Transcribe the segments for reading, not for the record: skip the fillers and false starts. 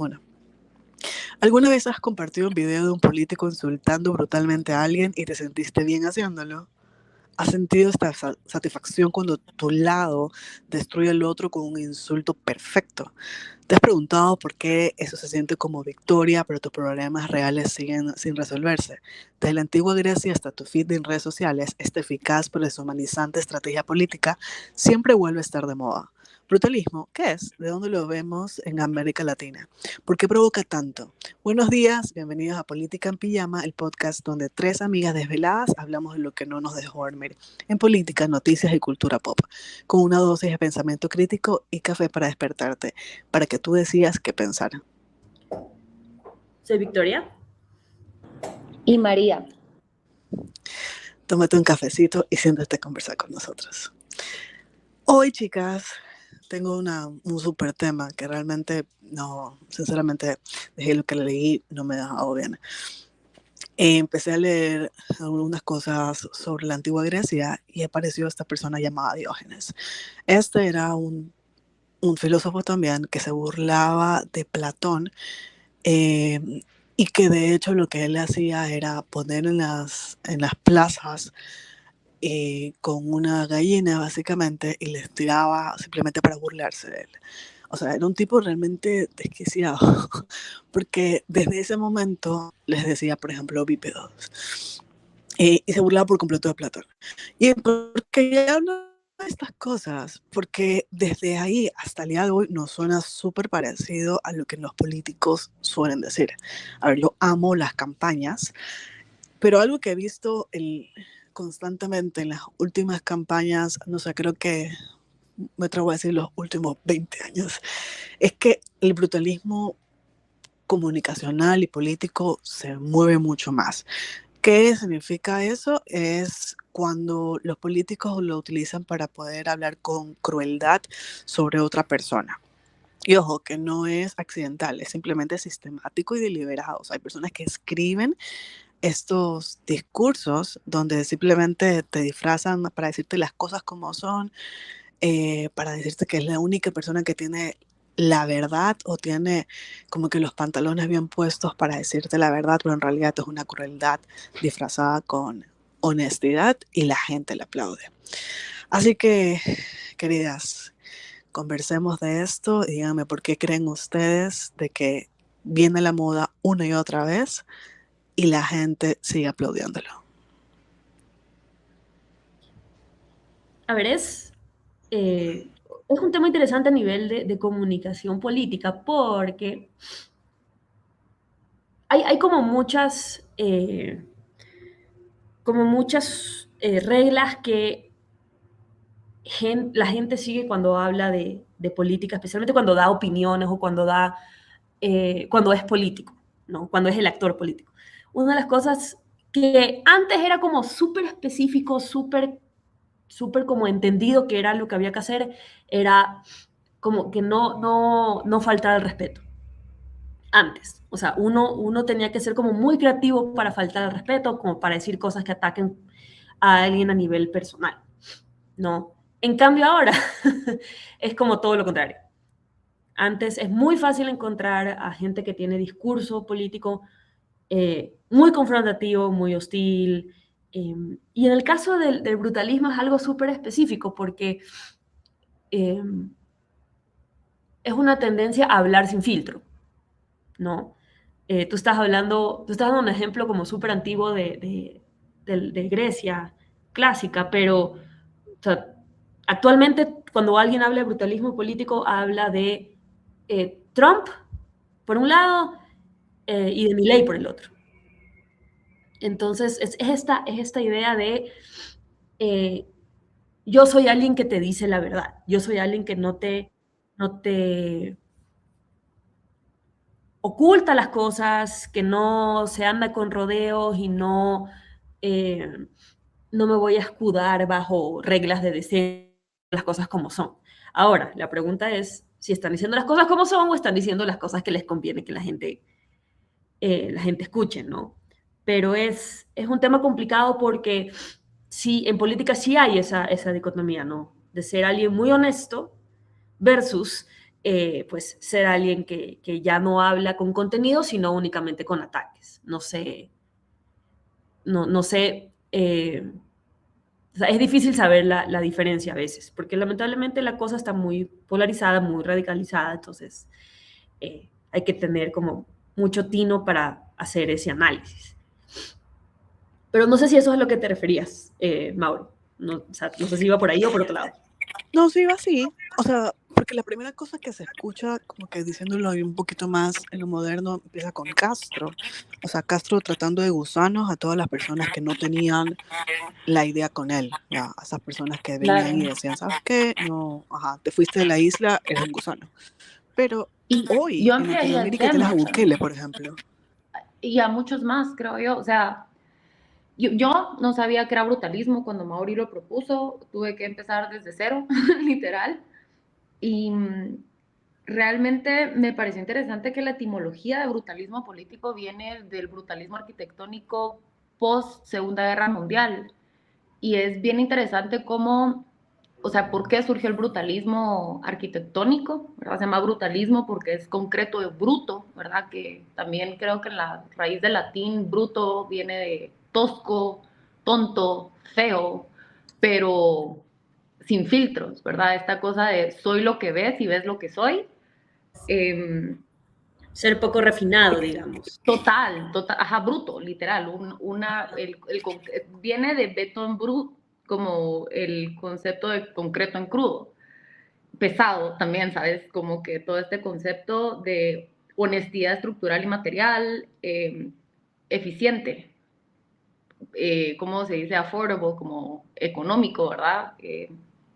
Una. ¿Alguna vez has compartido un video de un político insultando brutalmente a alguien y te sentiste bien haciéndolo? ¿Has sentido esta satisfacción cuando tu lado destruye al otro con un insulto perfecto? ¿Te has preguntado por qué eso se siente como victoria, pero tus problemas reales siguen sin resolverse? Desde la antigua Grecia hasta tu feed en redes sociales, esta eficaz pero deshumanizante estrategia política siempre vuelve a estar de moda. Brutalismo, ¿qué es? ¿De dónde lo vemos en América Latina? ¿Por qué provoca tanto? Buenos días, bienvenidos a Política en Pijama, el podcast donde tres amigas desveladas hablamos de lo que no nos dejó dormir en política, noticias y cultura pop, con una dosis de pensamiento crítico y café para despertarte, para que tú decidas qué pensar. Soy Victoria. Y María. Tómate un cafecito y siéntate a conversar con nosotros. Hoy, chicas, tengo un súper tema que realmente no, sinceramente, dejé lo que leí, no me ha dejado bien. Empecé a leer algunas cosas sobre la antigua Grecia y apareció esta persona llamada Diógenes. Este era un filósofo también que se burlaba de Platón y que de hecho lo que él hacía era poner en las plazas con una gallina básicamente y les tiraba simplemente para burlarse de él. O sea, era un tipo realmente desquiciado, porque desde ese momento les decía, por ejemplo, bípedos, y se burlaba por completo de Platón. Y porque ya hablo de estas cosas, porque desde ahí hasta el día de hoy nos suena súper parecido a lo que los políticos suelen decir. A ver, yo amo las campañas, pero algo que he visto constantemente en las últimas campañas, no sé, creo que me atrevo a decir los últimos 20 años, es que el brutalismo comunicacional y político se mueve mucho más. ¿Qué significa eso? Es cuando los políticos lo utilizan para poder hablar con crueldad sobre otra persona. Y ojo, que no es accidental, es simplemente sistemático y deliberado. O sea, hay personas que escriben estos discursos donde simplemente te disfrazan para decirte las cosas como son, para decirte que es la única persona que tiene la verdad o tiene como que los pantalones bien puestos para decirte la verdad, pero en realidad es una crueldad disfrazada con honestidad y la gente le aplaude. Así que, queridas, conversemos de esto y díganme por qué creen ustedes de que viene la moda una y otra vez y la gente sigue aplaudiéndolo. A ver, es un tema interesante a nivel de comunicación política porque hay como muchas reglas que la gente sigue cuando habla de política, especialmente cuando da opiniones o cuando es político, ¿no? Cuando es el actor político. Una de las cosas que antes era como súper específico, súper como entendido que era lo que había que hacer, era como que no faltar al respeto. Antes, o sea, uno tenía que ser como muy creativo para faltar al respeto, como para decir cosas que ataquen a alguien a nivel personal, ¿no? En cambio ahora es como todo lo contrario. Antes es muy fácil encontrar a gente que tiene discurso político muy confrontativo, muy hostil. Y en el caso del brutalismo es algo súper específico porque es una tendencia a hablar sin filtro, ¿no? Tú estás dando un ejemplo como súper antiguo de Grecia clásica, pero o sea, actualmente cuando alguien habla de brutalismo político habla de Trump por un lado y de Milei por el otro. Entonces es esta idea de yo soy alguien que te dice la verdad, yo soy alguien que no te oculta las cosas, que no se anda con rodeos y no me voy a escudar bajo reglas de decir las cosas como son. Ahora, la pregunta es si están diciendo las cosas como son o están diciendo las cosas que les conviene que la gente escuche, ¿no? Pero es un tema complicado porque sí, en política sí hay esa dicotomía, ¿no? De ser alguien muy honesto versus pues ser alguien que ya no habla con contenido, sino únicamente con ataques. No sé, o sea, es difícil saber la diferencia a veces, porque lamentablemente la cosa está muy polarizada, muy radicalizada, entonces hay que tener como mucho tino para hacer ese análisis. Pero no sé si eso es a lo que te referías, Mauro. No, o sea, no sé si iba por ahí o por otro lado. No, sí, va así. O sea, porque la primera cosa que se escucha, como que diciéndolo ahí un poquito más en lo moderno, empieza con Castro. O sea, Castro tratando de gusanos a todas las personas que no tenían la idea con él. Ya, a esas personas que venían y Claro. decían, ¿sabes qué? No, ajá, te fuiste de la isla, eres un gusano. Pero Y hoy yo en ampliaría el Latinoamérica tienes a tema Bukele, también. por ejemplo. Y a muchos más, creo yo. O sea, yo no sabía que era brutalismo cuando Mauri lo propuso. Tuve que empezar desde cero, literal. Y realmente me pareció interesante que la etimología de brutalismo político viene del brutalismo arquitectónico post Segunda Guerra Mundial. Y es bien interesante cómo, o sea, por qué surgió el brutalismo arquitectónico, ¿verdad? Se llama brutalismo porque es concreto de bruto, ¿verdad? Que también creo que en la raíz del latín bruto viene de tosco, tonto, feo, pero sin filtros, ¿verdad? Esta cosa de soy lo que ves y ves lo que soy. Eh, Ser poco refinado, digamos. Total, total, ajá, bruto, literal. Viene de beton brut, como el concepto de concreto en crudo. Pesado también, ¿sabes? Como que todo este concepto de honestidad estructural y material, eficiente, ¿cómo se dice? Affordable, como económico, ¿verdad?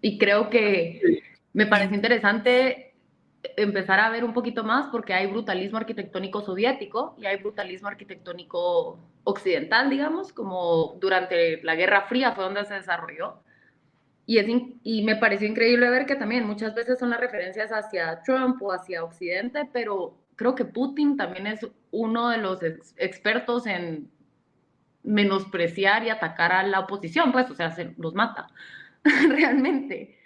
Y creo que me parece interesante empezar a ver un poquito más porque hay brutalismo arquitectónico soviético y hay brutalismo arquitectónico occidental, digamos, como durante la Guerra Fría fue donde se desarrolló. Y me pareció increíble ver que también muchas veces son las referencias hacia Trump o hacia Occidente, pero creo que Putin también es uno de los expertos en menospreciar y atacar a la oposición, pues, o sea, se los mata, realmente.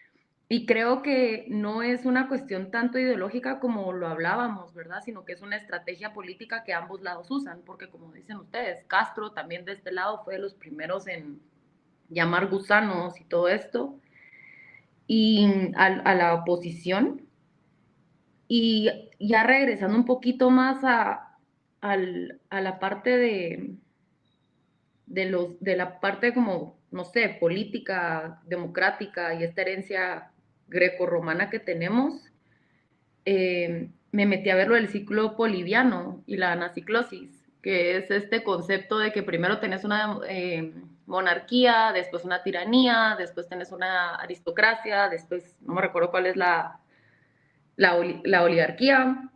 Y creo que no es una cuestión tanto ideológica como lo hablábamos, ¿verdad? Sino que es una estrategia política que ambos lados usan, porque como dicen ustedes, Castro también de este lado fue de los primeros en llamar gusanos y todo esto, y a la oposición. Y ya regresando un poquito más a la parte de la parte como, no sé, política, democrática y esta herencia grecorromana que tenemos, me metí a ver lo del ciclo poliviano y la anaciclosis, que es este concepto de que primero tenés una monarquía, después una tiranía, después tenés una aristocracia, después no me recuerdo cuál es la oligarquía,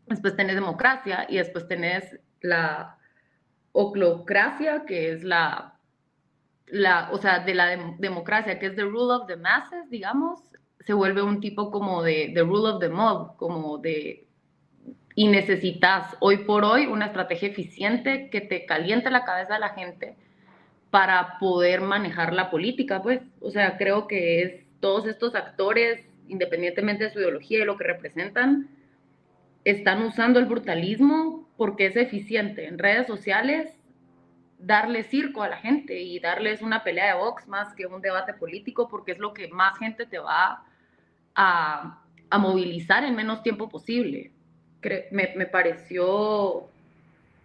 después tenés democracia y después tenés la oclocracia, que es o sea, de la democracia, que es the rule of the masses, digamos, se vuelve un tipo como de the rule of the mob, como de, y necesitas hoy por hoy una estrategia eficiente que te caliente la cabeza de la gente para poder manejar la política, pues, o sea, creo que es todos estos actores, independientemente de su ideología y lo que representan, están usando el brutalismo porque es eficiente. En redes sociales darle circo a la gente y darles una pelea de box más que un debate político porque es lo que más gente te va a movilizar en menos tiempo posible. Me pareció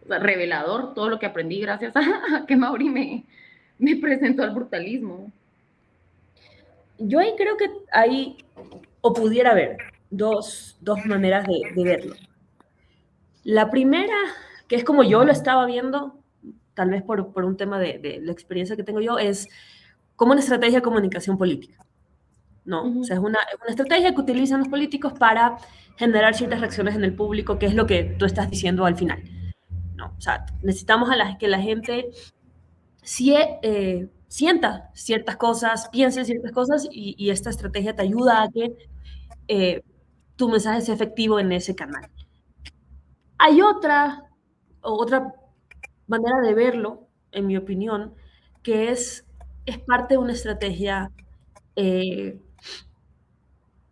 revelador todo lo que aprendí gracias a que Mauri me presentó al brutalismo. Yo ahí creo que hay, o pudiera haber, dos maneras de verlo. La primera, que es como yo lo estaba viendo, tal vez por un tema de la experiencia que tengo yo, es como una estrategia de comunicación política, ¿no? O sea, es una estrategia que utilizan los políticos para generar ciertas reacciones en el público, que es lo que tú estás diciendo al final, ¿no? O sea, necesitamos que la gente sienta ciertas cosas, piense ciertas cosas y esta estrategia te ayuda a que tu mensaje sea efectivo en ese canal. Hay otra manera de verlo, en mi opinión, que es parte de una estrategia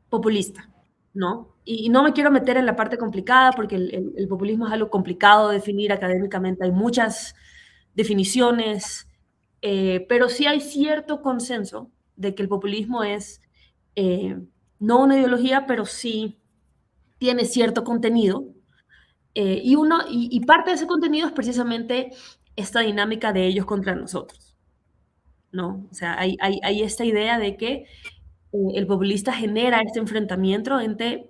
populista, ¿no? y no me quiero meter en la parte complicada porque el populismo es algo complicado de definir académicamente, hay muchas definiciones, pero sí hay cierto consenso de que el populismo es no una ideología, pero sí tiene cierto contenido, y parte de ese contenido es precisamente esta dinámica de ellos contra nosotros, ¿no? O sea, hay esta idea de que el populista genera este enfrentamiento entre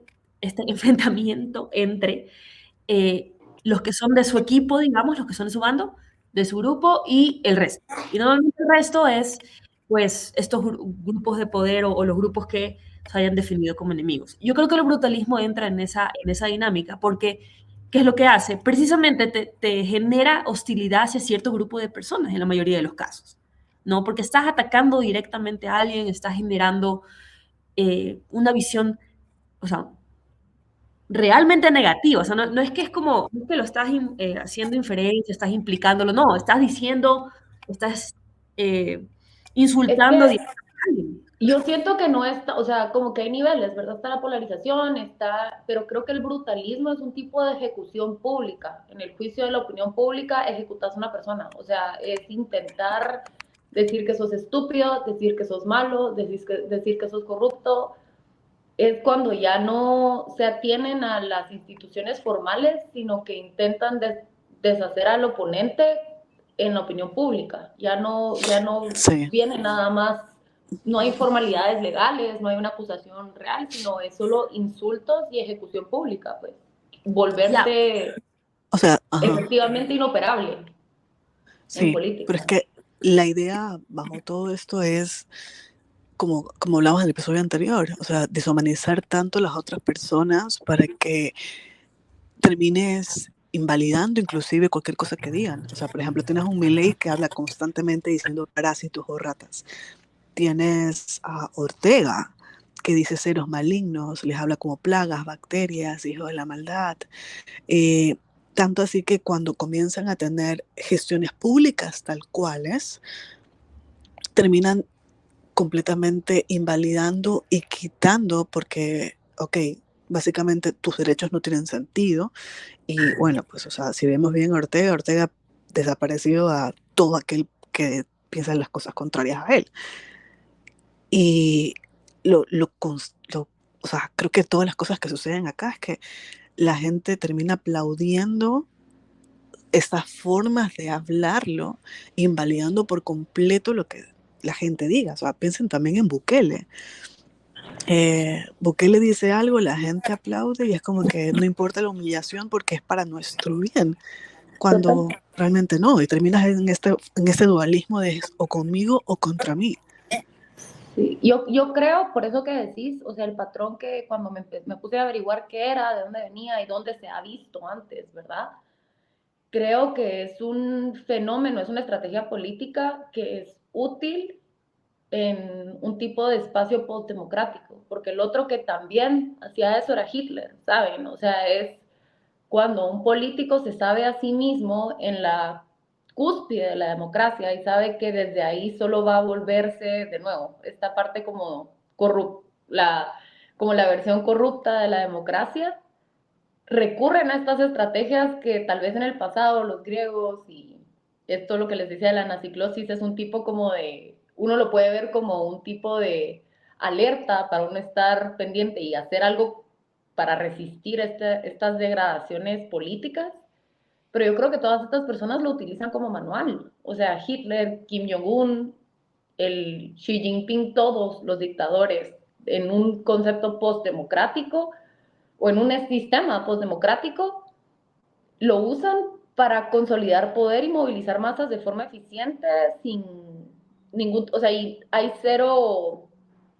los que son de su equipo, digamos, los que son de su bando, de su grupo y el resto. Y normalmente el resto es, pues, estos grupos de poder o los grupos que se hayan definido como enemigos. Yo creo que el brutalismo entra en esa dinámica porque, ¿qué es lo que hace? Precisamente te genera hostilidad hacia cierto grupo de personas en la mayoría de los casos, ¿no? Porque estás atacando directamente a alguien, estás generando una visión, o sea, realmente negativa. O sea, no es que es como, no es que lo estás haciendo inferencia, estás implicándolo, no, estás diciendo, estás Es insultando que directamente a alguien. yo siento que no está, o sea, como que hay niveles, ¿verdad? Está la polarización, pero creo que el brutalismo es un tipo de ejecución pública. En el juicio de la opinión pública ejecutas a una persona, o sea, es intentar decir que sos estúpido, decir que sos malo, decir que sos corrupto. Es cuando ya no se atienen a las instituciones formales, sino que intentan deshacer al oponente en la opinión pública. Ya no Sí. viene nada más, no hay formalidades legales, no hay una acusación real, sino es solo insultos y ejecución pública, pues. Ya, Volverse O sea, ajá, efectivamente inoperable en sí, pero es política. que la idea bajo todo esto es, como hablamos en el episodio anterior, o sea, deshumanizar tanto a las otras personas para que termines invalidando inclusive cualquier cosa que digan. O sea, por ejemplo, tienes un Milei que habla constantemente diciendo parásitos o ratas. Tienes a Ortega, que dice seres malignos, les habla como plagas, bacterias, hijos de la maldad. Eh, Tanto así que cuando comienzan a tener gestiones públicas tal cuales, terminan completamente invalidando y quitando porque, ok, básicamente tus derechos no tienen sentido. Y bueno, pues, o sea, si vemos bien Ortega, Ortega desaparecido a todo aquel que piensa en las cosas contrarias a él. Y o sea, creo que todas las cosas que suceden acá es que la gente termina aplaudiendo estas formas de hablarlo, invalidando por completo lo que la gente diga. O sea, piensen también en Bukele. Bukele dice algo, la gente aplaude y es como que no importa la humillación porque es para nuestro bien, Total. cuando realmente no, y terminas en este dualismo de o conmigo o contra mí. Sí, yo creo, por eso que decís, o sea, el patrón que cuando me puse a averiguar qué era, de dónde venía y dónde se ha visto antes, ¿verdad? Creo que es un fenómeno, es una estrategia política que es útil en un tipo de espacio postdemocrático, porque el otro que también hacía eso era Hitler, ¿saben? O sea, es cuando un político se sabe a sí mismo en la cúspide de la democracia y sabe que desde ahí solo va a volverse de nuevo esta parte como la versión corrupta de la democracia, recurren a estas estrategias que tal vez en el pasado los griegos, y esto lo que les decía de la anaciclosis es un tipo como de, uno lo puede ver como un tipo de alerta para uno estar pendiente y hacer algo para resistir estas degradaciones políticas, pero yo creo que todas estas personas lo utilizan como manual. O sea, Hitler, Kim Jong-un, el Xi Jinping, todos los dictadores en un concepto postdemocrático o en un sistema postdemocrático lo usan para consolidar poder y movilizar masas de forma eficiente sin ningún, o sea, y hay cero,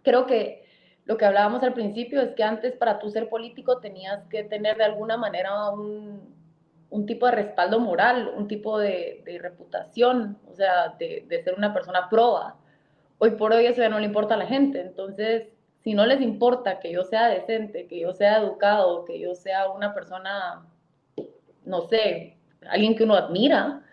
creo que lo que hablábamos al principio es que antes para tú ser político tenías que tener de alguna manera un tipo de respaldo moral, un tipo de reputación, o sea, de ser una persona proba. Hoy por hoy eso ya no le importa a la gente, entonces si no les importa que yo sea decente, que yo sea educado, que yo sea una persona, no sé, alguien que uno admira,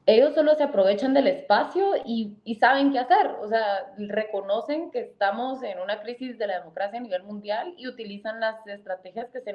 ellos solo se aprovechan del espacio y saben qué hacer. O sea, reconocen que estamos en una crisis de la democracia a nivel mundial y utilizan las estrategias que se